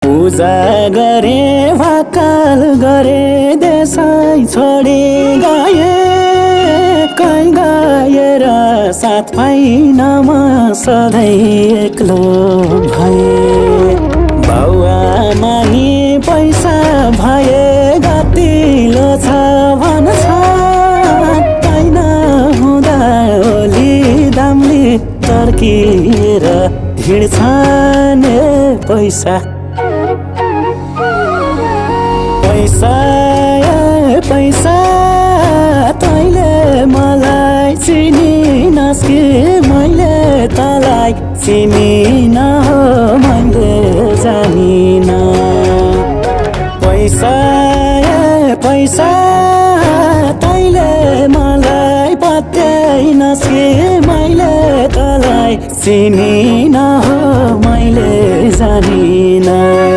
पूजा गरे वाकाल गरे देशै छोडी गए कहीँ गएर साथ पाइन म सधैँ एक्लो भए बाउआ मानी पैसा भए गतिलो छ भन्छ कैन हुँदा ओली दामले तर्किएर हिँड्छन् पैसा पैसा पैसा तैँले मलाई चिनिनस् कि मैले तँलाई चिनिन हो मैले जानिन पैसा पैसा तैँले मलाई पत्याइनस् कि मैले तँलाई चिनिन हो मैले जानिन